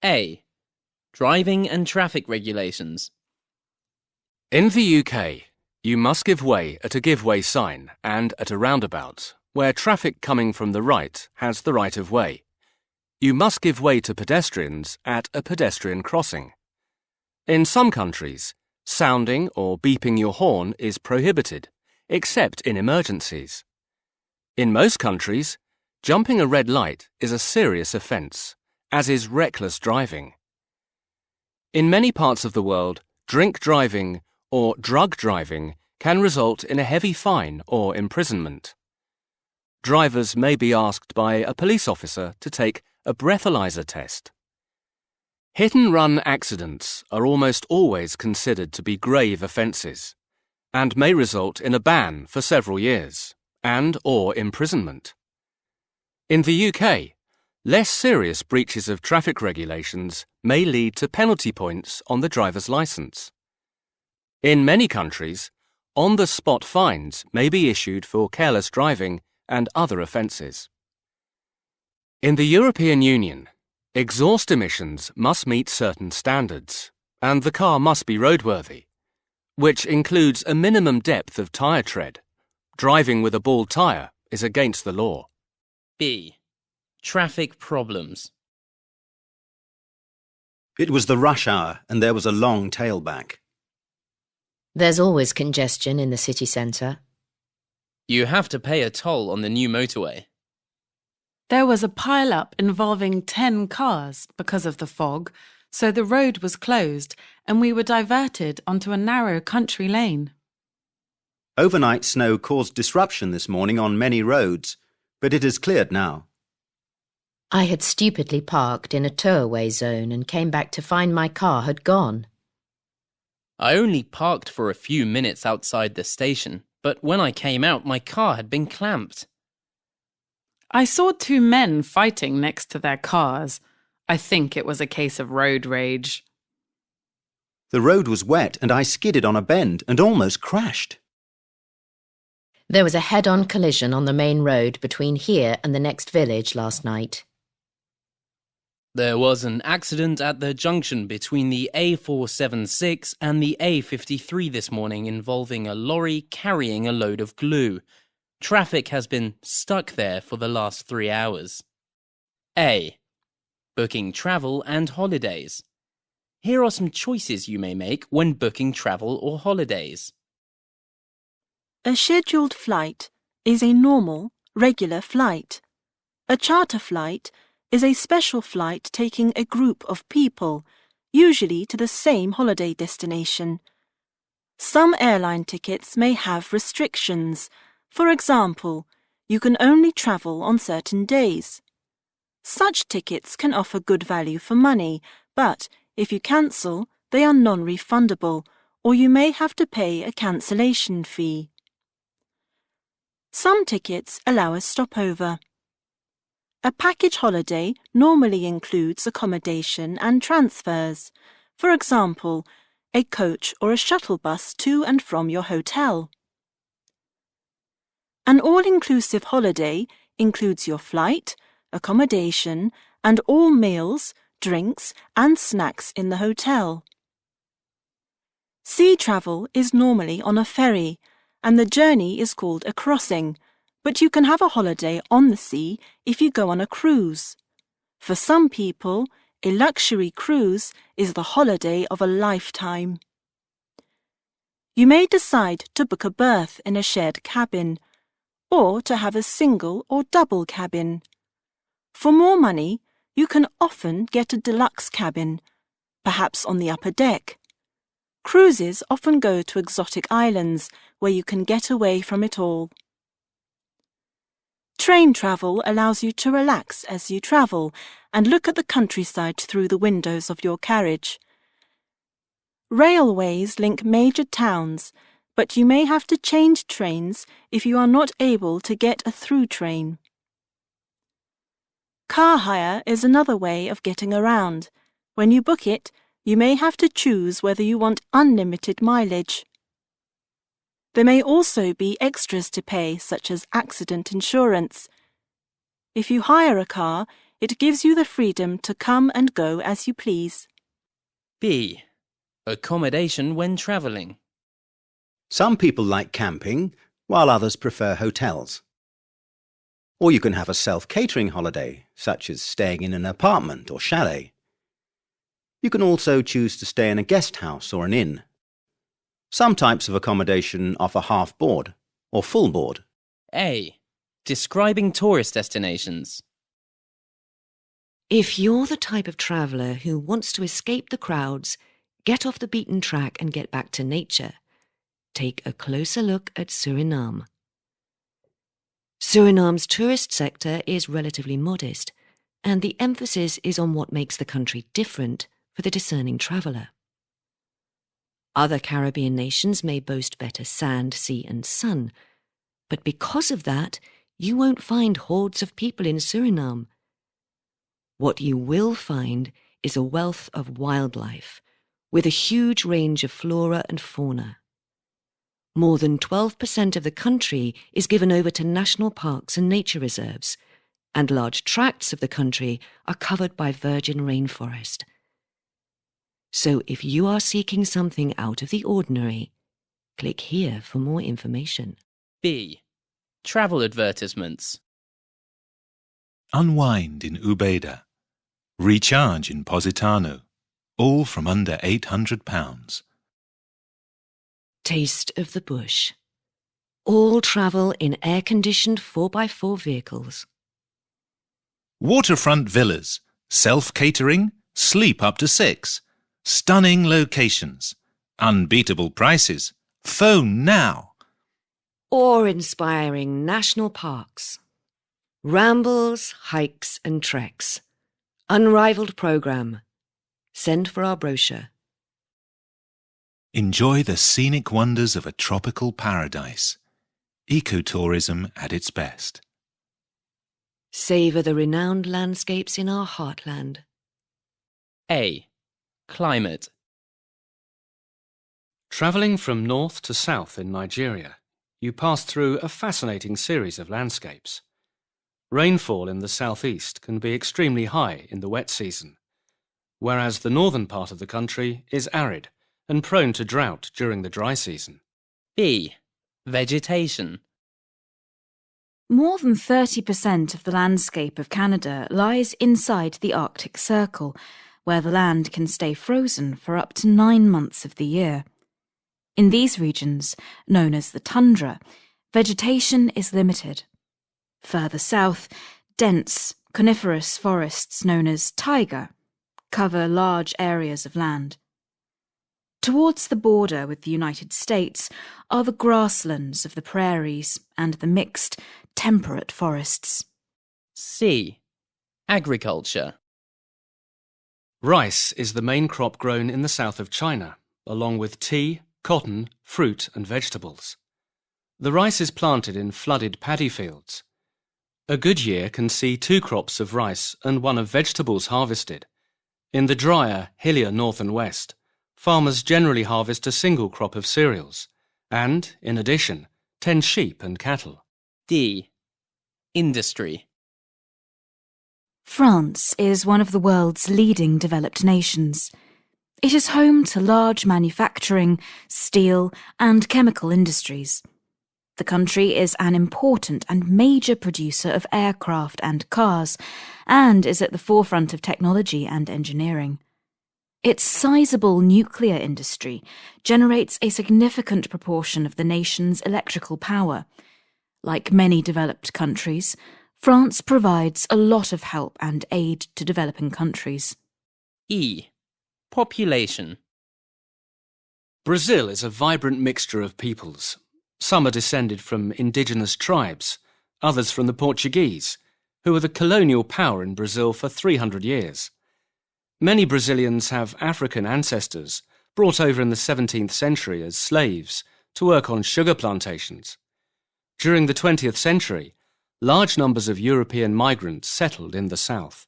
A. Driving and traffic regulations. In the UK, you must give way at a give-way sign and at a roundabout, where traffic coming from the right has the right of way. You must give way to pedestrians at a pedestrian crossing. In some countries, sounding or beeping your horn is prohibited, except in emergencies. In most countries, jumping a red light is a serious offence, as is reckless driving. In many parts of the world, drink driving or drug driving can result in a heavy fine or imprisonment. Drivers may be asked by a police officer to take a breathalyzer test. Hit-and-run accidents are almost always considered to be grave offences and may result in a ban for several years and/or imprisonment. In the UK, less serious breaches of traffic regulations may lead to penalty points on the driver's licence. In many countries, on-the-spot fines may be issued for careless driving and other offences. In the European Union, exhaust emissions must meet certain standards, and the car must be roadworthy, which includes a minimum depth of tyre tread. Driving with a bald tyre is against the law. B. Traffic problems. It was the rush hour and there was a long tailback. There's always congestion in the city centre. You have to pay a toll on the new motorway. There was a pile-up involving 10 cars because of the fog, so the road was closed and we were diverted onto a narrow country lane. Overnight snow caused disruption this morning on many roads, but it is cleared now. I had stupidly parked in a tow-away zone and came back to find my car had gone. I only parked for a few minutes outside the station, but when I came out, my car had been clamped. I saw 2 men fighting next to their cars. I think it was a case of road rage. The road was wet and I skidded on a bend and almost crashed. There was a head-on collision on the main road between here and the next village last night. There was an accident at the junction between the A476 and the A53 this morning involving a lorry carrying a load of glue. Traffic has been stuck there for the last 3 hours. A. Booking travel and holidays. Here are some choices you may make when booking travel or holidays. A scheduled flight is a normal, regular flight. A charter flight is a special flight taking a group of people, usually to the same holiday destination. Some airline tickets may have restrictions. For example, you can only travel on certain days. Such tickets can offer good value for money, but if you cancel, they are non-refundable, or you may have to pay a cancellation fee. Some tickets allow a stopover. A package holiday normally includes accommodation and transfers. For example, a coach or a shuttle bus to and from your hotel. An all-inclusive holiday includes your flight, accommodation, and all meals, drinks, and snacks in the hotel. Sea travel is normally on a ferry, and the journey is called a crossing, but you can have a holiday on the sea if you go on a cruise. For some people, a luxury cruise is the holiday of a lifetime. You may decide to book a berth in a shared cabin, or to have a single or double cabin. For more money, you can often get a deluxe cabin, perhaps on the upper deck. Cruises often go to exotic islands where you can get away from it all. Train travel allows you to relax as you travel and look at the countryside through the windows of your carriage. Railways link major towns, but you may have to change trains if you are not able to get a through train. Car hire is another way of getting around. When you book it, you may have to choose whether you want unlimited mileage. There may also be extras to pay, such as accident insurance. If you hire a car, It gives you the freedom to come and go as you please. B. Accommodation when travelling. Some people like camping, while others prefer hotels. Or you can have a self-catering holiday, such as staying in an apartment or chalet. You can also choose to stay in a guest house or an inn. Some types of accommodation offer half board or full board. A. Describing tourist destinations. If you're the type of traveller who wants to escape the crowds, get off the beaten track and get back to nature, take a closer look at Suriname. Suriname's tourist sector is relatively modest, and the emphasis is on what makes the country different for the discerning traveller. Other Caribbean nations may boast better sand, sea and sun, but because of that, you won't find hordes of people in Suriname. What you will find is a wealth of wildlife, with a huge range of flora and fauna. More than 12% of the country is given over to national parks and nature reserves, and large tracts of the country are covered by virgin rainforest. So if you are seeking something out of the ordinary, click here for more information. B. Travel advertisements. Unwind in Ubeda. Recharge in Positano. All from under £800. Taste of the bush. All travel in air-conditioned 4x4 vehicles. Waterfront villas. Self-catering. Sleep up to 6. Stunning locations. Unbeatable prices. Phone now. Awe-inspiring national parks. Rambles, hikes and treks. Unrivaled programme. Send for our brochure. Enjoy the scenic wonders of a tropical paradise. Ecotourism at its best. Savour the renowned landscapes in our heartland. A. Climate. Travelling from north to south in Nigeria, you pass through a fascinating series of landscapes. Rainfall in the southeast can be extremely high in the wet season, whereas the northern part of the country is arid and prone to drought during the dry season. B. Vegetation. More than 30% of the landscape of Canada lies inside the Arctic Circle, where the land can stay frozen for up to 9 months of the year. In these regions, known as the tundra, vegetation is limited. Further south, dense, coniferous forests known as taiga cover large areas of land. Towards the border with the United States are the grasslands of the prairies and the mixed, temperate forests. C. Agriculture. Rice is the main crop grown in the south of China, along with tea, cotton, fruit and vegetables. The rice is planted in flooded paddy fields. A good year can see 2 crops of rice and 1 of vegetables harvested. In the drier, hillier north and west, farmers generally harvest a single crop of cereals and, in addition, tend sheep and cattle. D. Industry. France is one of the world's leading developed nations. It is home to large manufacturing, steel and chemical industries. The country is an important and major producer of aircraft and cars, and is at the forefront of technology and engineering. Its sizable nuclear industry generates a significant proportion of the nation's electrical power. Like many developed countries, France provides a lot of help and aid to developing countries. E. Population. Brazil is a vibrant mixture of peoples. Some are descended from indigenous tribes, others from the Portuguese, who were the colonial power in Brazil for 300 years. Many Brazilians have African ancestors brought over in the 17th century as slaves to work on sugar plantations. During the 20th century, large numbers of European migrants settled in the south.